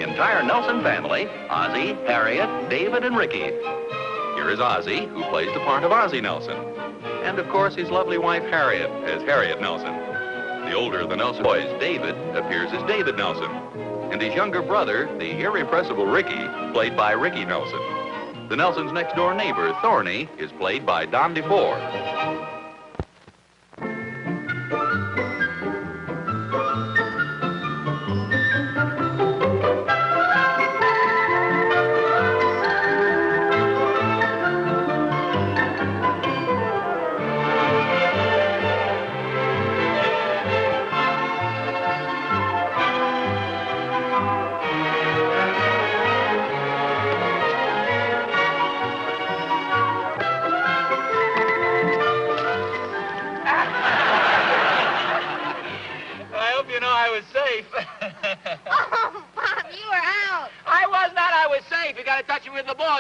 entire Nelson family, Ozzie, Harriet, David, and Ricky. Here is Ozzie, who plays the part of Ozzie Nelson. And, of course, his lovely wife, Harriet, as Harriet Nelson. The older of the Nelson boys, David, appears as David Nelson. And his younger brother, the irrepressible Ricky, played by Ricky Nelson. The Nelsons' next-door neighbor, Thorny, is played by DeFore.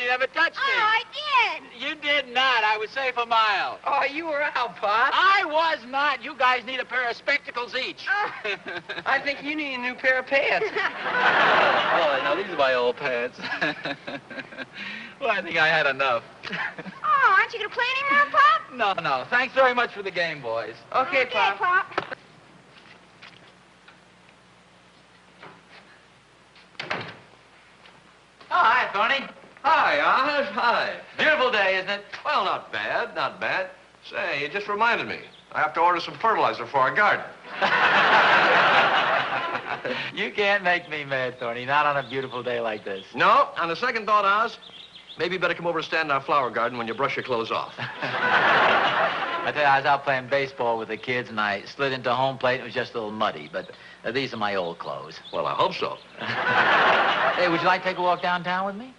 You never touched me. Oh, I did. You did not. I was safe a mile. Oh, you were out, Pop. I was not. You guys need a pair of spectacles each. Oh. I think you need a new pair of pants. Oh, no, these are my old pants. Well, I think I had enough. Oh, aren't you going to play anymore, Pop? No. Thanks very much for the game, boys. Okay, Pop. Pop. Oh, hi, Thorny. Hi, Oz. Hi. Beautiful day, isn't it? Well, not bad, not bad. Say, you just reminded me. I have to order some fertilizer for our garden. You can't make me mad, Thorny, not on a beautiful day like this. No, on the second thought, Oz, maybe you better come over and stand in our flower garden when you brush your clothes off. I tell you, I was out playing baseball with the kids, and I slid into home plate. It was just a little muddy, but these are my old clothes. Well, I hope so. Hey, would you like to take a walk downtown with me?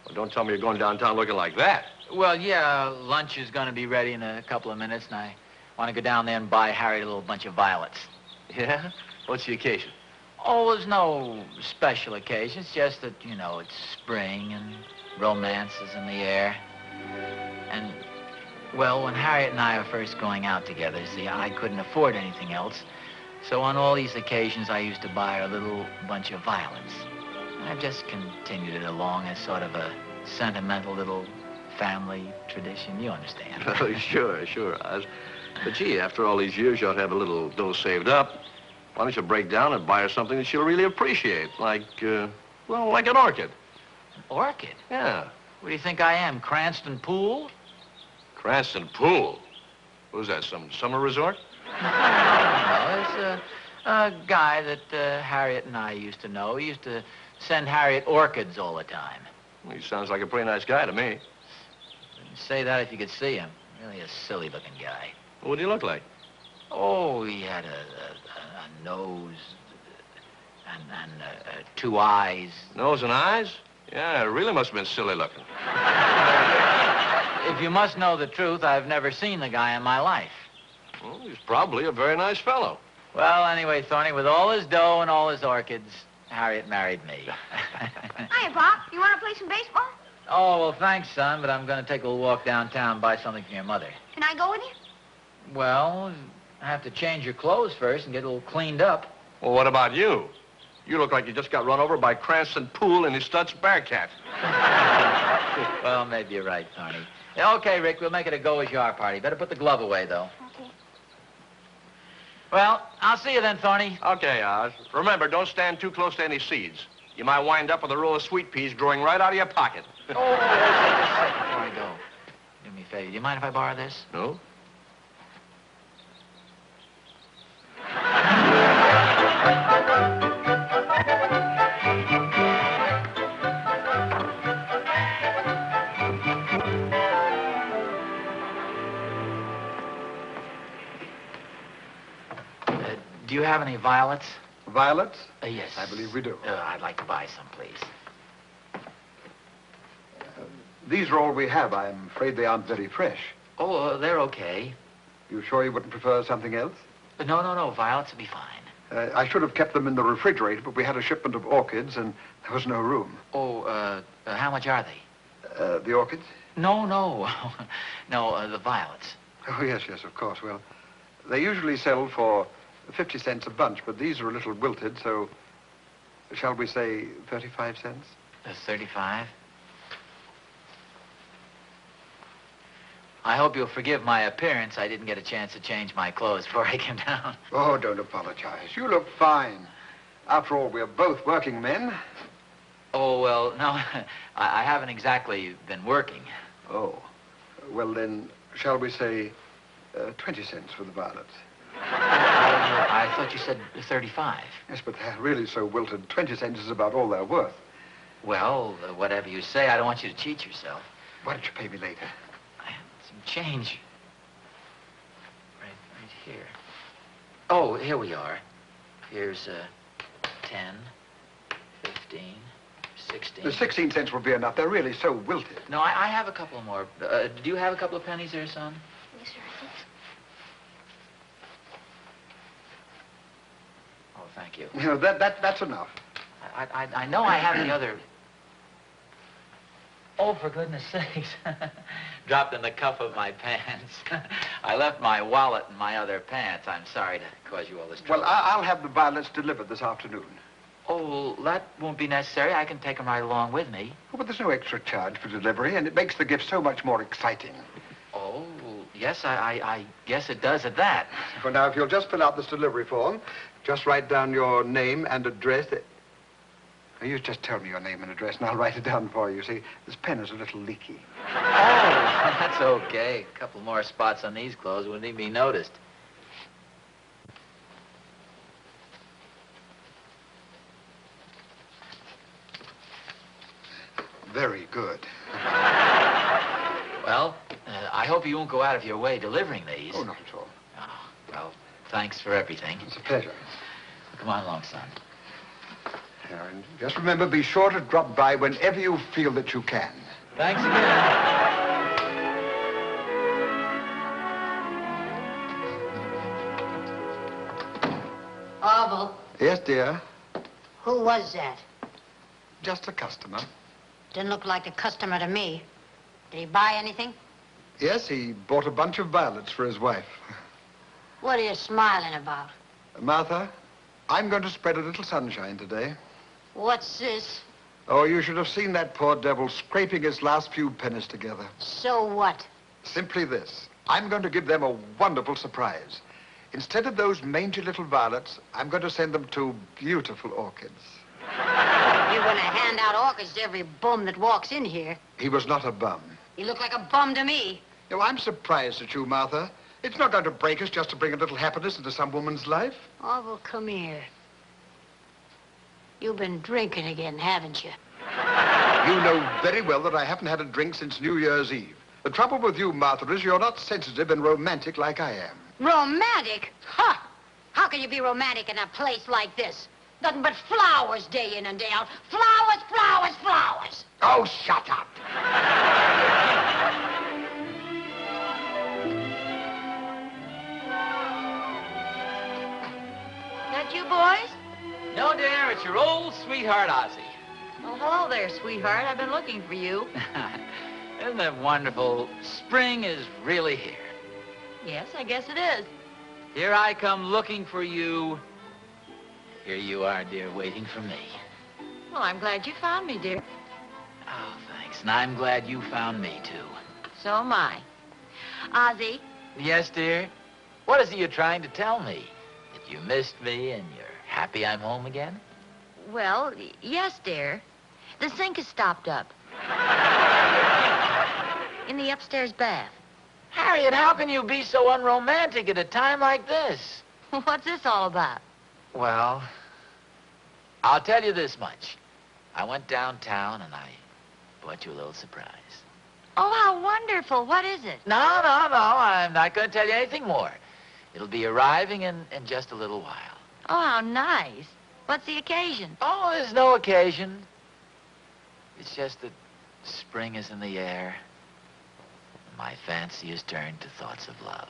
Well, don't tell me you're going downtown looking like that. Well, yeah, lunch is going to be ready in a couple of minutes, and I want to go down there and buy Harriet a little bunch of violets. Yeah? What's the occasion? Oh, there's no special occasion. It's just that, you know, it's spring and romance is in the air. And, well, when Harriet and I were first going out together, see, I couldn't afford anything else. So on all these occasions, I used to buy her a little bunch of violets. I've just continued it along as sort of a sentimental little family tradition. You understand. Oh, sure, Oz. But, gee, after all these years, you ought to have a little dough saved up. Why don't you break down and buy her something that she'll really appreciate, like, well, like an orchid. An orchid? Yeah. What do you think I am, Cranston Pool? Cranston Pool? Who's that, some summer resort? No, it's a guy that Harriet and I used to know. He used to send Harriet orchids all the time. Well, he sounds like a pretty nice guy to me. You'd say that if you could see him. Really a silly-looking guy. What did he look like? Oh, he had a nose and two eyes. Nose and eyes? Yeah, it really must have been silly looking. If you must know the truth, I've never seen the guy in my life. Well, he's probably a very nice fellow. Well, anyway, Thorny, with all his dough and all his orchids, Harriet married me. Hiya, Pop. You want to play some baseball? Oh, well, thanks, son, but I'm going to take a little walk downtown and buy something for your mother. Can I go with you? Well, I have to change your clothes first and get a little cleaned up. Well, what about you? You look like you just got run over by Cranston Pool and his Stutz Bearcat. Well, maybe you're right, Thorny. Yeah, okay, Rick, we'll make it a go-as-you-are party. Better put the glove away, though. Okay. Well, I'll see you then, Thorny. Okay, Oz. Remember, don't stand too close to any seeds. You might wind up with a row of sweet peas growing right out of your pocket. Oh, just a second before I go. Do me a favor. Do you mind if I borrow this? No? Do you have any violets? Violets? Yes. I believe we do. I'd like to buy some, please. These are all we have. I'm afraid they aren't very fresh. Oh, they're okay. You sure you wouldn't prefer something else? No. Violets will be fine. I should have kept them in the refrigerator, but we had a shipment of orchids, and there was no room. Oh, how much are they? The orchids? No. No, the violets. Oh, yes, of course. Well, they usually sell for 50 cents a bunch, but these are a little wilted, so Shall we say 35 cents? 35? I hope you'll forgive my appearance. I didn't get a chance to change my clothes before I came down. Oh, don't apologize. You look fine. After all, we're both working men. Oh, well, no, I haven't exactly been working. Oh. Well, then, shall we say 20 cents for the violets? I thought you said 35. Yes, but they're really so wilted. 20 cents is about all they're worth. Well, whatever you say, I don't want you to cheat yourself. Why don't you pay me later? I have some change. Right here. Oh, here we are. Here's 10, 15, 16. The 16 cents will be enough. They're really so wilted. No, I have a couple more. Do you have a couple of pennies there, son? Yes, sir, I think so. Oh, thank you. You know, that's enough. I know I have the other. Oh, for goodness sakes. Dropped in the cuff of my pants. I left my wallet in my other pants. I'm sorry to cause you all this trouble. Well, I'll have the violets delivered this afternoon. Oh, that won't be necessary. I can take them right along with me. Oh, but there's no extra charge for delivery, and it makes the gift so much more exciting. Oh, yes, I guess it does at that. Well, now, if you'll just fill out this delivery form, just write down your name and address. You just tell me your name and address, and I'll write it down for you. See, this pen is a little leaky. Oh, that's okay. A couple more spots on these clothes wouldn't even be noticed. Very good. Well, I hope you won't go out of your way delivering these. Oh, not at all. Oh, well, thanks for everything. It's a pleasure. Come on along, son. And just remember, be sure to drop by whenever you feel that you can. Thanks again. Orville, Yes, dear. who was that? Just a customer. Didn't look like a customer to me. Did he buy anything? Yes, he bought a bunch of violets for his wife. What are you smiling about? Martha, I'm going to spread a little sunshine today. What's this? Oh, you should have seen that poor devil scraping his last few pennies together. So what? Simply this. I'm going to give them a wonderful surprise. Instead of those mangy little violets, I'm going to send them two beautiful orchids. You're going to hand out orchids to every bum that walks in here. He was not a bum. You look like a bum to me. No, I'm surprised at you, Martha. It's not going to break us just to bring a little happiness into some woman's life. Orville, come here. You've been drinking again, haven't you? You know very well that I haven't had a drink since New Year's Eve. The trouble with you, Martha, is you're not sensitive and romantic like I am. Romantic? Ha! How can you be romantic in a place like this? Nothing but flowers day in and day out. Flowers, flowers, flowers. Oh, shut up. That you boys? No, dear, it's your old sweetheart, Ozzie. Oh, hello there, sweetheart. I've been looking for you. Isn't that wonderful? Spring is really here. Yes, I guess it is. Here I come looking for you. Here you are, dear, waiting for me. Well, I'm glad you found me, dear. Oh, thanks. And I'm glad you found me, too. So am I. Ozzie, Yes, dear? What is it you're trying to tell me? That you missed me and you're happy I'm home again? well, yes, dear. The sink is stopped up. In the upstairs bath. Harriet, how can you be so unromantic at a time like this? What's this all about? Well, I'll tell you this much. I went downtown and I bought you a little surprise. Oh, how wonderful. What is it? No, I'm not going to tell you anything more. It'll be arriving in just a little while. Oh, how nice. What's the occasion? Oh, there's no occasion. It's just that spring is in the air. And my fancy is turned to thoughts of love.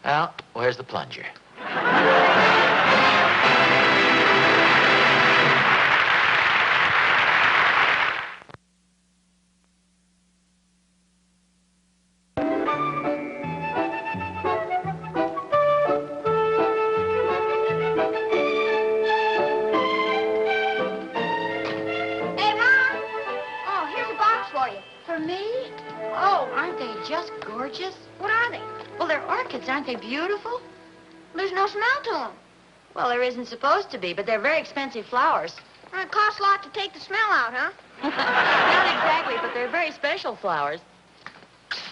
Well, where's the plunger? orchids. Aren't they beautiful? There's no smell to them. Well, there isn't supposed to be, but they're very expensive flowers. And it costs a lot to take the smell out, huh? Not exactly, but they're very special flowers.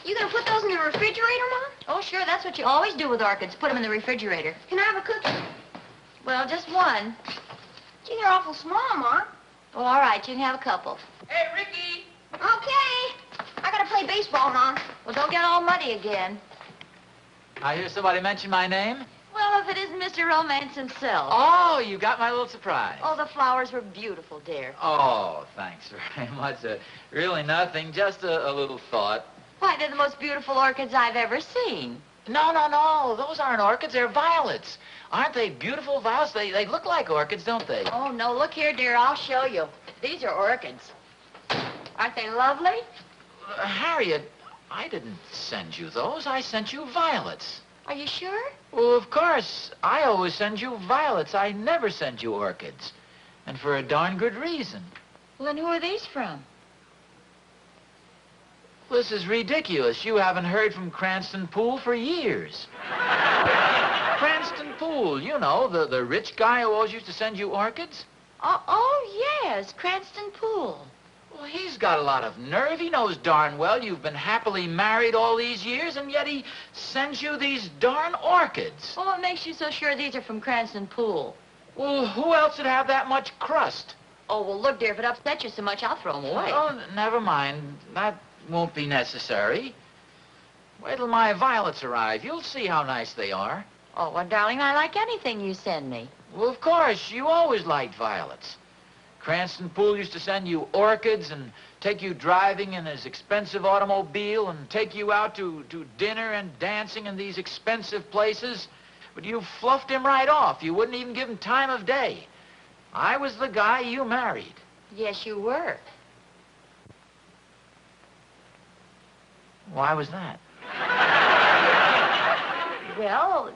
You gonna put those in the refrigerator, Mom? Oh, sure, that's what you always do with orchids. Put them in the refrigerator. Can I have a cookie? Well, just one. Gee, they're awful small, Mom. Well, all right, you can have a couple. Hey, Ricky! Okay. I gotta play baseball, Mom. Well, don't get all muddy again. I hear somebody mention my name. Well, if it isn't Mr. Romance himself. Oh, you got my little surprise. Oh, the flowers were beautiful, dear. Oh, thanks very much. Really nothing, just a little thought. Why, they're the most beautiful orchids I've ever seen. No. Those aren't orchids, they're violets. Aren't they beautiful violets? They look like orchids, don't they? Oh, no, look here, dear, I'll show you. These are orchids. Aren't they lovely? Harriet, I didn't send you those. I sent you violets. Are you sure? Well, of course. I always send you violets. I never send you orchids. And for a darn good reason. Well, then who are these from? This is ridiculous. You haven't heard from Cranston Poole for years. Cranston Poole, you know, the rich guy who always used to send you orchids. Oh, yes, Cranston Poole. Well, he's got a lot of nerve. He knows darn well you've been happily married all these years, and yet he sends you these darn orchids. Well, what makes you so sure these are from Cranston Poole? Well, who else would have that much crust? Oh, well, look, dear, if it upsets you so much, I'll throw them away. Oh, never mind. That won't be necessary. Wait till my violets arrive. You'll see how nice they are. Oh, well, darling, I like anything you send me. Well, of course. You always liked violets. Cranston Poole used to send you orchids and take you driving in his expensive automobile and take you out to dinner and dancing in these expensive places. But you fluffed him right off. You wouldn't even give him time of day. I was the guy you married. Yes, you were. Why was that? Well,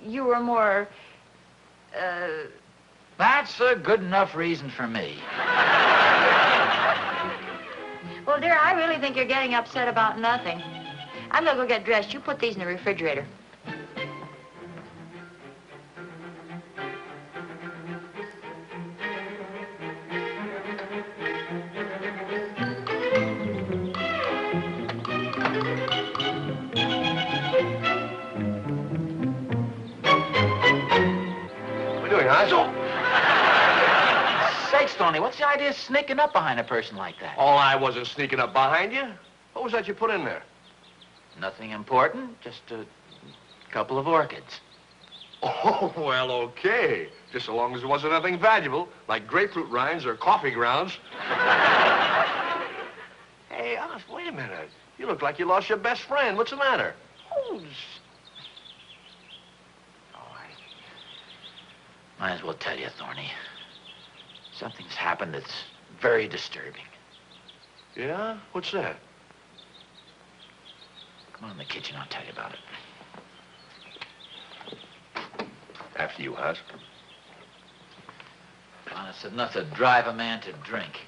you were more, That's a good enough reason for me. Well, dear, I really think you're getting upset about nothing. I'm gonna go get dressed. You put these in the refrigerator. What are you doing, Hazel? Sakes, Thorny, what's the idea of sneaking up behind a person like that? Oh, I wasn't sneaking up behind you. What was that you put in there? Nothing important, just a couple of orchids. Oh, well, okay. Just so long as it wasn't anything valuable, like grapefruit rinds or coffee grounds. Hey, honest, wait a minute. You look like you lost your best friend. What's the matter? Oh, Might as well tell you, Thorny. Something's happened that's very disturbing. yeah? What's that? Come on in the kitchen, I'll tell you about it. After you, Haas. Honest enough to drive a man to drink.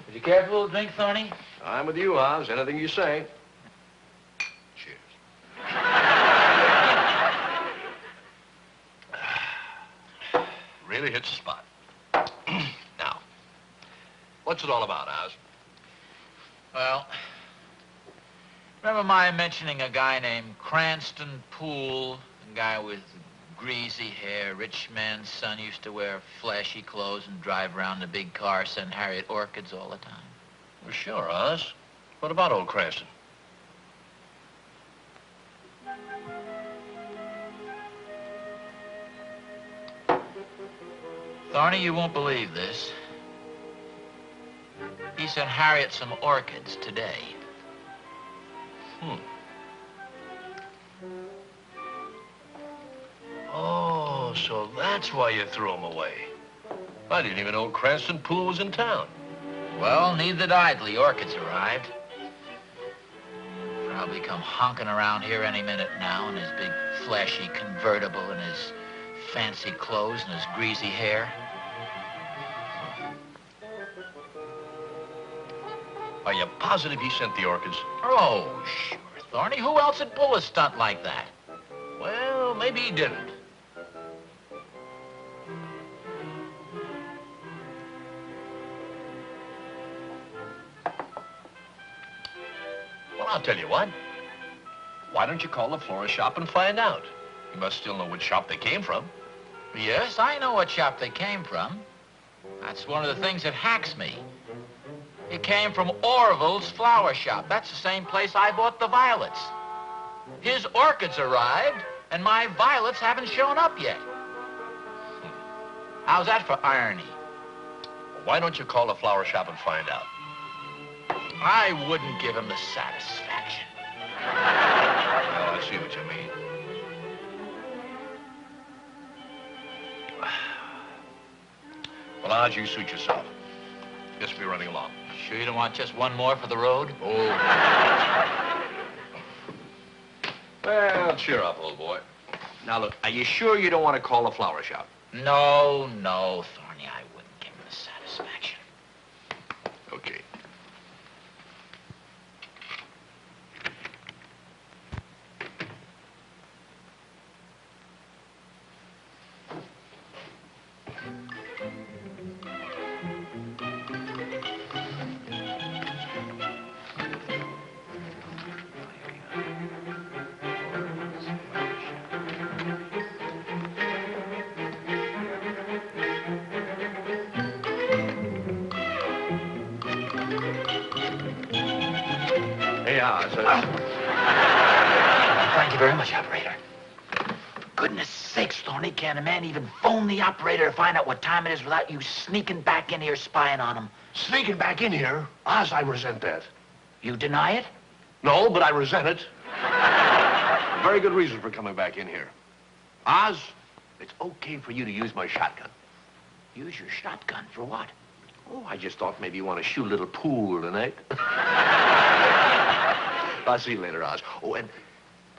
Would you care for a little drink, Thorny? I'm with you, Oz. Anything you say. Cheers. Really hits the spot. Now, what's it all about, Oz? Well, remember my mentioning a guy named Cranston Poole, a guy with greasy hair, rich man's son, used to wear flashy clothes and drive around in a big car, send Harriet orchids all the time? Well, sure, Oz. What about old Cranston? Thorny, you won't believe this. He sent Harriet some orchids today. Oh, so that's why you threw him away. I didn't even know Cranston Poole was in town. Well, neither did I till the orchids arrived. Probably come honking around here any minute now in his big flashy convertible and his fancy clothes and his greasy hair. Are you positive he sent the orchids? Oh, sure Thorny, who else would pull a stunt like that? Well, maybe he didn't. Well, I'll tell you what. Why don't you call the florist shop and find out? You must still know which shop they came from. Yes, I know what shop they came from. That's one of the things that hacks me. It came from Orville's flower shop. That's the same place I bought the violets. His orchids arrived, and my violets haven't shown up yet. How's that for irony? Why don't you call the flower shop and find out? I wouldn't give him the satisfaction. Well, I see what you mean. Well, Oz, you suit yourself. Guess we'll be running along. Sure you don't want just one more for the road? Oh. Well, cheer up, old boy. Now, look, are you sure you don't want to call the flower shop? No, Thorny, I wouldn't give him the satisfaction. Okay. Thank you very much, operator. For goodness sakes, Thorny, can't a man even phone the operator to find out what time it is without you sneaking back in here spying on him? Sneaking back in here? Oz, I resent that. You deny it? No, but I resent it. Very good reason for coming back in here. Oz, it's okay for you to use my shotgun. Use your shotgun for what? Oh, I just thought maybe you want to shoot a little pool tonight. I'll see you later, Oz. Oh, and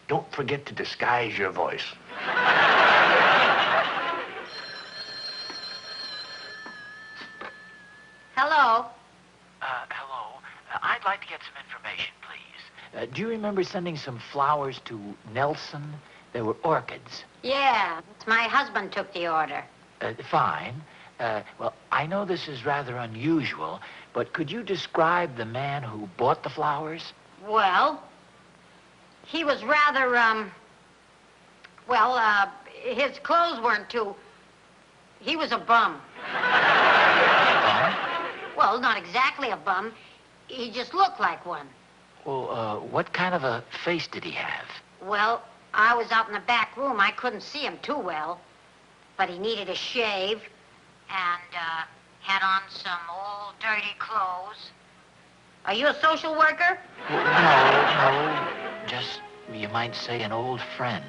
don't forget to disguise your voice. Hello. Hello. I'd like to get some information, please. Do you remember sending some flowers to Nelson? They were orchids. Yeah, my husband took the order. Fine. Well, I know this is rather unusual, but could you describe the man who bought the flowers? Well, he was rather, his clothes weren't too... He was a bum. Bum? Well, not exactly a bum. He just looked like one. Well, what kind of a face did he have? Well, I was out in the back room. I couldn't see him too well. But he needed a shave and, had on some old dirty clothes. Are you a social worker? Well, no. Just, you might say, an old friend.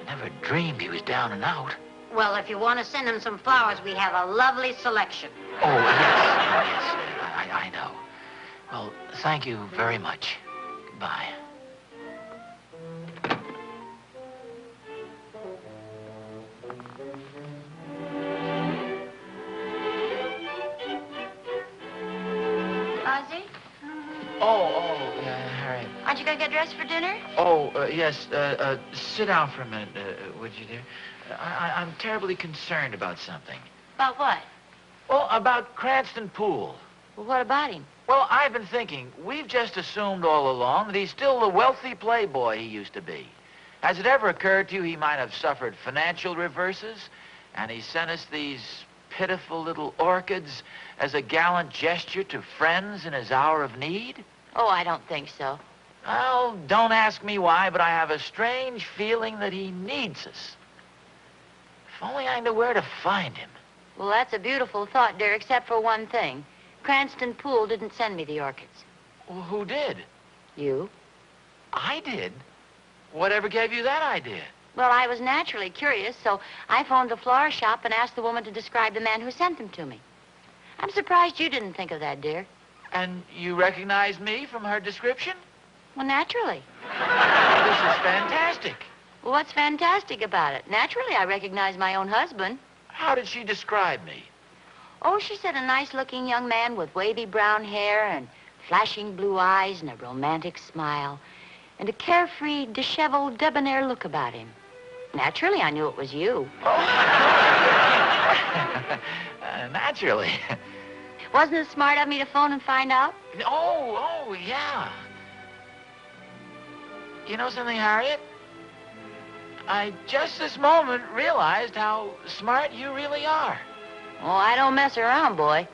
I never dreamed he was down and out. Well, if you want to send him some flowers, we have a lovely selection. Oh, yes. I know. Well, thank you very much. Goodbye. Ozzie? Harriet. Aren't you going to get dressed for dinner? Yes. Sit down for a minute, would you, dear? I'm terribly concerned about something. About what? Well, about Cranston Poole. Well, what about him? Well, I've been thinking, we've just assumed all along that he's still the wealthy playboy he used to be. Has it ever occurred to you he might have suffered financial reverses, and he sent us these pitiful little orchids as a gallant gesture to friends in his hour of need? Oh, I don't think so. Well, don't ask me why, but I have a strange feeling that he needs us. If only I knew where to find him. Well, that's a beautiful thought, dear, except for one thing. Cranston Poole didn't send me the orchids. Well, who did? You? I did? Whatever gave you that idea? Well, I was naturally curious, so I phoned the florist shop and asked the woman to describe the man who sent them to me. I'm surprised you didn't think of that, dear. And you recognized me from her description? Well, naturally. This is fantastic. Well, what's fantastic about it? Naturally, I recognize my own husband. How did she describe me? Oh, she said a nice-looking young man with wavy brown hair and flashing blue eyes and a romantic smile, and a carefree, disheveled, debonair look about him. Naturally, I knew it was you. Naturally. Wasn't it smart of me to phone and find out? Oh, yeah. You know something, Harriet? I just this moment realized how smart you really are. Oh, I don't mess around, boy.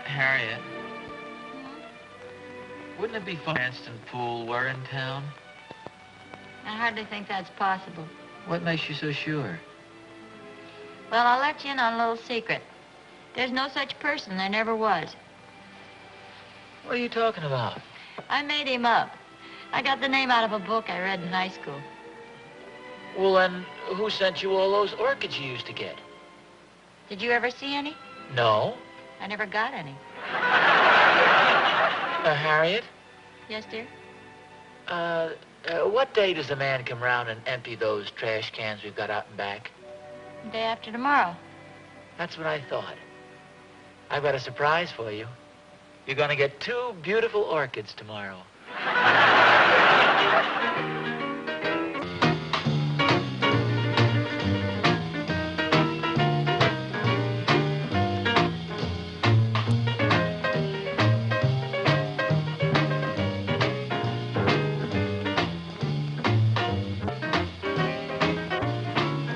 Harriet, wouldn't it be fun if Cranston Pool were in town? I hardly think that's possible. What makes you so sure? Well, I'll let you in on a little secret. There's no such person. There never was. What are you talking about? I made him up. I got the name out of a book I read in high school. Well, then, who sent you all those orchids you used to get? Did you ever see any? No. I never got any. Harriet? Yes, dear? What day does the man come round and empty those trash cans we've got out and back? Day after tomorrow. That's what I thought. I've got a surprise for you. You're going to get 2 beautiful orchids tomorrow.